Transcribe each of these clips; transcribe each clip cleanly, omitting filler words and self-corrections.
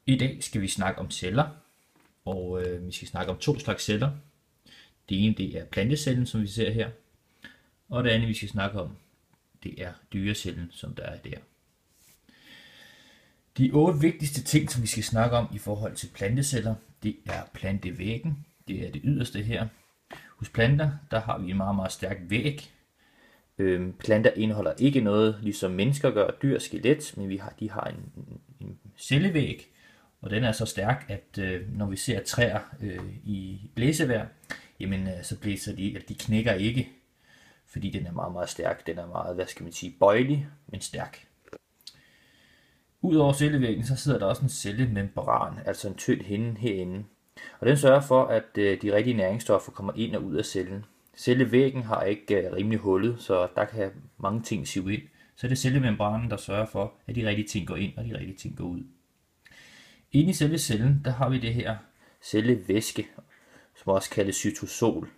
I dag skal vi snakke om celler, og vi skal snakke om to slags celler. Det ene det er plantecellen, som vi ser her, og det andet vi skal snakke om, det er dyrecellen, som der er der. De 8 vigtigste ting, som vi skal snakke om i forhold til planteceller, det er plantevæggen. Det er det yderste her. Hos planter, der har vi en meget, meget stærk væg. Planter indeholder ikke noget, ligesom mennesker gør, dyr, skelet, men de har en cellevæg, og den er så stærk, at når vi ser træer i blæsevejr, jamen så blæser de, at de knækker ikke, fordi den er meget, meget stærk. Den er meget, bøjelig, men stærk. Udover cellevæggen, så sidder der også en cellemembran, altså en tynd hinde herinde. Og den sørger for, at de rigtige næringsstoffer kommer ind og ud af cellen. Cellevæggen har ikke rimelig hullet, så der kan mange ting sive ind. Så det er cellemembranen, der sørger for, at de rigtige ting går ind, og de rigtige ting går ud. Inde i selve cellen, der har vi det her cellevæske, som også kaldes cytosol.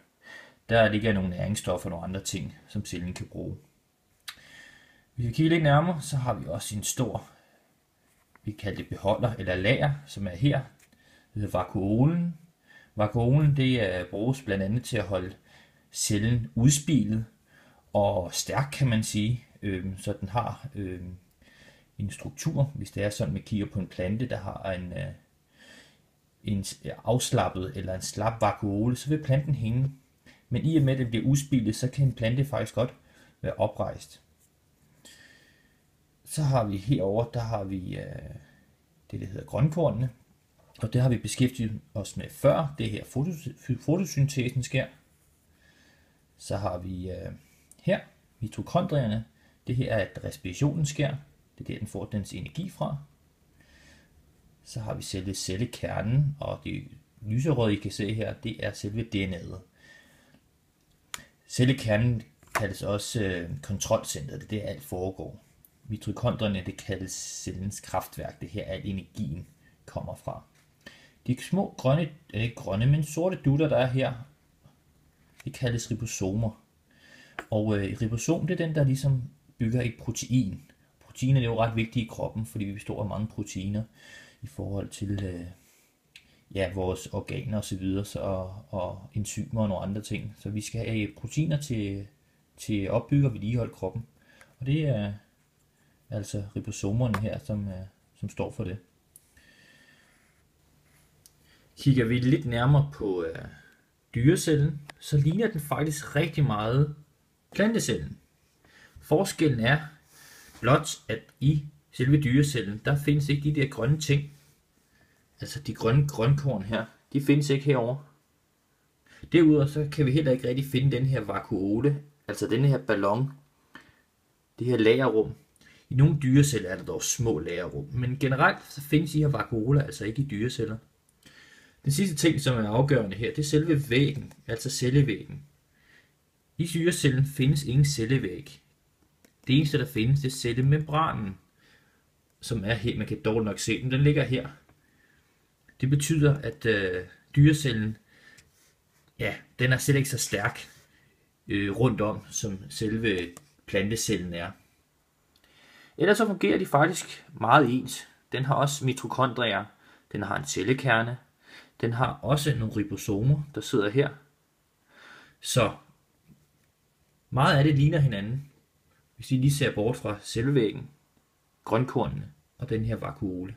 Der ligger nogle næringsstoffer og nogle andre ting, som cellen kan bruge. Hvis vi kigger lidt nærmere, så har vi også en stor, vi kalder det beholder eller lager, som er her. Det hedder vakuolen. Vakuolen det bruges blandt andet til at holde cellen udspilet og stærk, kan man sige, så den har en struktur. Hvis det er sådan, man kigger på en plante, der har en afslappet eller en slap vakuole, så vil planten hænge. Men i og med, at den bliver udspilet, så kan en plante faktisk godt være oprejst. Så har vi herover, der har vi det, der hedder grønkornene. Og det har vi beskæftiget os med før. Det her fotosyntesen sker. Så har vi her mitokondrierne. Det her er, at respirationen sker. Det er der, den får dens energi fra. Så har vi selve cellekernen, og det lyserøde, I kan se her, det er selve DNA'et. Cellekernen kaldes også kontrolcentret, det er der alt foregår. Mitokondrierne, det kaldes cellens kraftværk, det her alt energien kommer fra. De små sorte dutter, der er her, det kaldes ribosomer. Og ribosom, det er den, der ligesom bygger et protein. Proteiner er jo ret vigtige i kroppen, fordi vi består af mange proteiner i forhold til vores organer osv. Og enzymer og nogle andre ting. Så vi skal have proteiner til at opbygge og vedligeholde kroppen. Og det er altså ribosomerne her, som står for det. Kigger vi lidt nærmere på dyrecellen, så ligner den faktisk rigtig meget plantecellen. Forskellen er blot, at i selve dyrecellen, der findes ikke de der grønne ting. Altså de grønne grønkorn her, de findes ikke herovre. Derudover så kan vi heller ikke rigtig finde den her vakuole, altså den her ballon, det her lagerrum. I nogle dyreceller er der dog små lagerrum, men generelt så findes de her vakuoler altså ikke i dyreceller. Den sidste ting, som er afgørende her, det er selve væggen, altså cellevæggen. I dyrecellen findes ingen cellevæg. Det eneste, der findes, det er cellemembranen, som er her. Man kan dårligt nok se den. Den ligger her. Det betyder, at dyrecellen, den er slet ikke så stærk rundt om, som selve plantecellen er. Ellers så fungerer de faktisk meget ens. Den har også mitokondrier. Den har en cellekerne. Den har også nogle ribosomer, der sidder her. Så meget af det ligner hinanden. Hvis vi lige ser bort fra cellevæggen, grønkornene og den her vakuole.